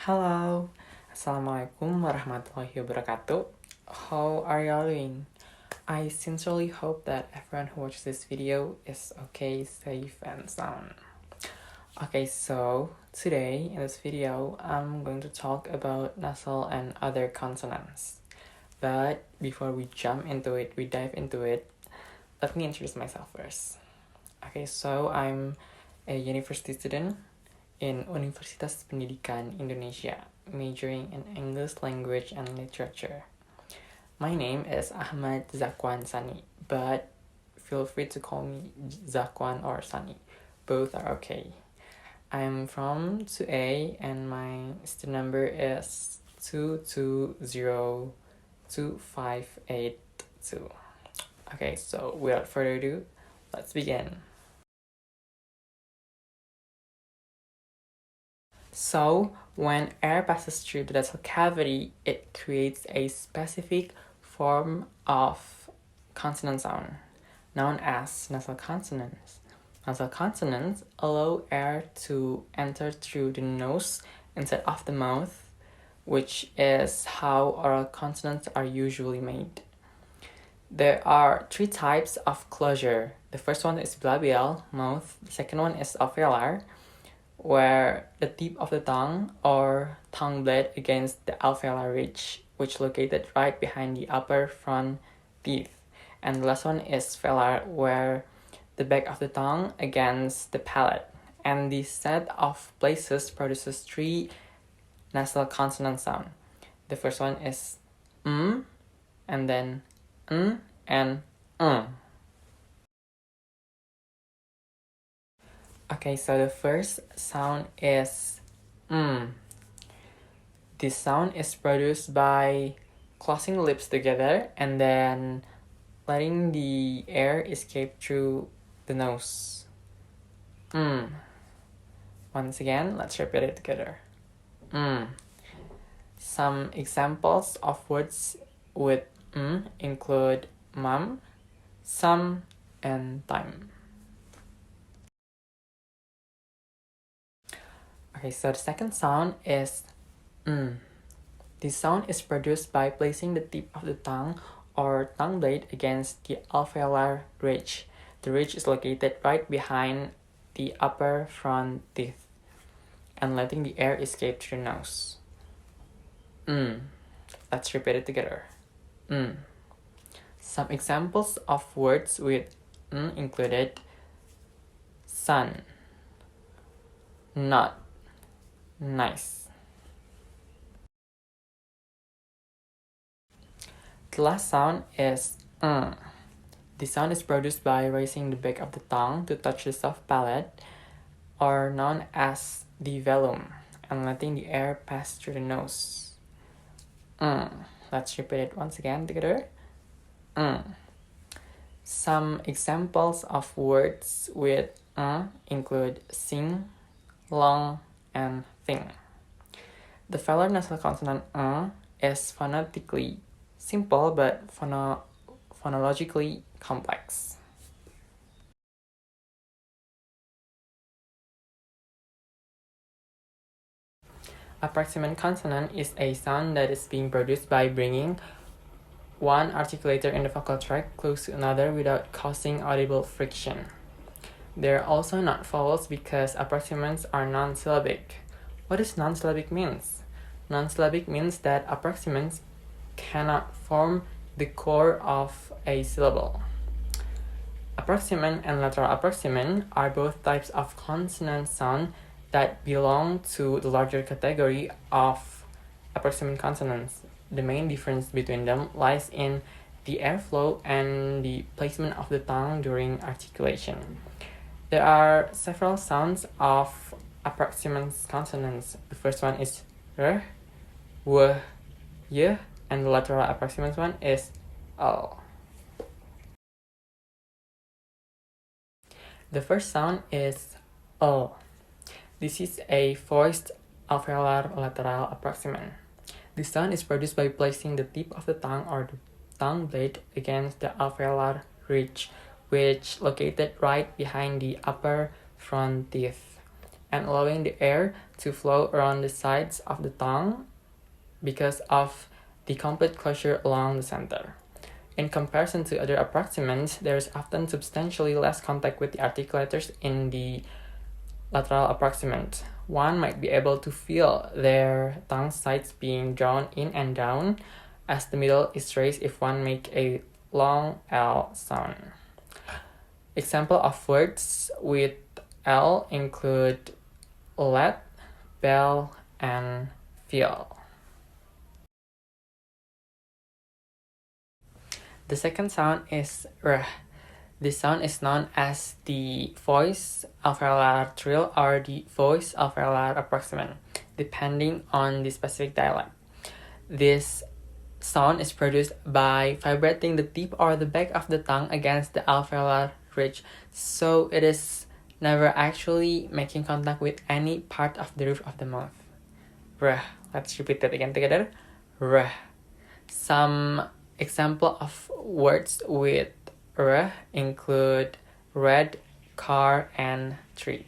Hello, Assalamualaikum warahmatullahi wabarakatuh. How are y'all doing? I sincerely hope that everyone who watches this video is okay, safe, and sound. Okay, so today in this video, I'm going to talk about nasal and other consonants. But before we dive into it, let me introduce myself first. Okay, so I'm a university student in Universitas Pendidikan Indonesia, majoring in English language and literature. My name is Achmad Dzakwan Tsani, but feel free to call me Dzakwan or Tsani. Both are okay. I'm from 2A and my student number is 2202582. Okay, so without further ado, let's begin. So, when air passes through the nasal cavity, it creates a specific form of consonant sound, known as nasal consonants. Nasal consonants allow air to enter through the nose instead of the mouth, which is how oral consonants are usually made. There are three types of closure. The first one is labial, mouth. The second one is alveolar, where the tip of the tongue or tongue blade against the alveolar ridge, which located right behind the upper front teeth. And the last one is velar, where the back of the tongue against the palate. And this set of places produces three nasal consonant sound. The first one is and then and Okay, so the first sound is This sound is produced by closing the lips together and then letting the air escape through the nose. Once again, let's repeat it together. Some examples of words with include mum, some, and time. Okay, so the second sound is This sound is produced by placing the tip of the tongue or tongue blade against the alveolar ridge. The ridge is located right behind the upper front teeth and letting the air escape through the nose. Let's repeat it together. Some examples of words with included sun, not, nice. The last sound is The sound is produced by raising the back of the tongue to touch the soft palate, or known as the velum, and letting the air pass through the nose. Let's repeat it once again together. Some examples of words with include sing, long, and thing. The velar nasal consonant is phonetically simple but phonologically complex. Approximant consonant is a sound that is being produced by bringing one articulator in the vocal tract close to another without causing audible friction. They are also not vowels because approximants are non-syllabic. What does non-syllabic means? Non-syllabic means that approximants cannot form the core of a syllable. Approximant and lateral approximant are both types of consonant sound that belong to the larger category of approximant consonants. The main difference between them lies in the airflow and the placement of the tongue during articulation. There are several sounds of approximant consonants. The first one is r, w, y, and the lateral approximant one is o. The first sound is o. This is a voiced alveolar lateral approximant. This sound is produced by placing the tip of the tongue or the tongue blade against the alveolar ridge, which located right behind the upper front teeth. and allowing the air to flow around the sides of the tongue because of the complete closure along the center. In comparison to other approximants, there is often substantially less contact with the articulators in the lateral approximant. One might be able to feel their tongue sides being drawn in and down as the middle is raised if one make a long L sound. Example of words with L include let, bell, and feel. The second sound is r. This sound is known as the voice alveolar trill or the voice alveolar approximant, depending on the specific dialect. This sound is produced by vibrating the tip or the back of the tongue against the alveolar ridge, so it is never actually making contact with any part of the roof of the mouth. R. Let's repeat that again together. R. Some example of words with R include red, car, and tree.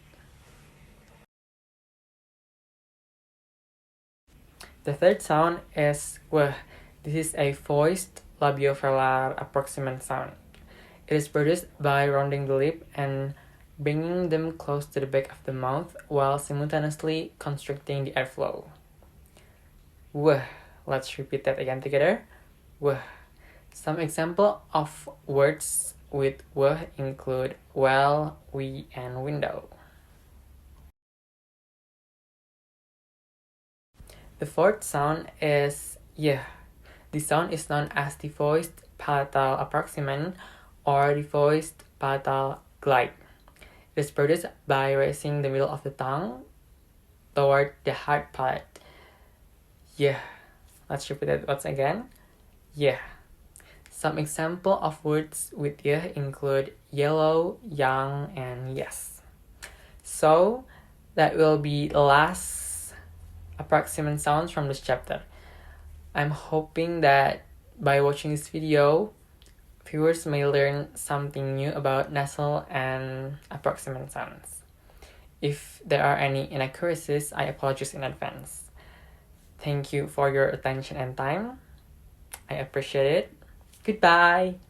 The third sound is W. This is a voiced labiovelar approximant sound. It is produced by rounding the lip and bringing them close to the back of the mouth while simultaneously constricting the airflow. W. Let's repeat that again together. W. Some example of words with W include well, we, and window. The fourth sound is Y. This sound is known as the voiced palatal approximant or the voiced palatal glide. It is produced by raising the middle of the tongue toward the hard palate. Yeah. Let's repeat that once again. Yeah. Some example of words with yeah include yellow, young, and yes. So that will be the last approximant sounds from this chapter. I'm hoping that by watching this video, viewers may learn something new about nasal and approximant sounds. If there are any inaccuracies, I apologize in advance. Thank you for your attention and time. I appreciate it. Goodbye!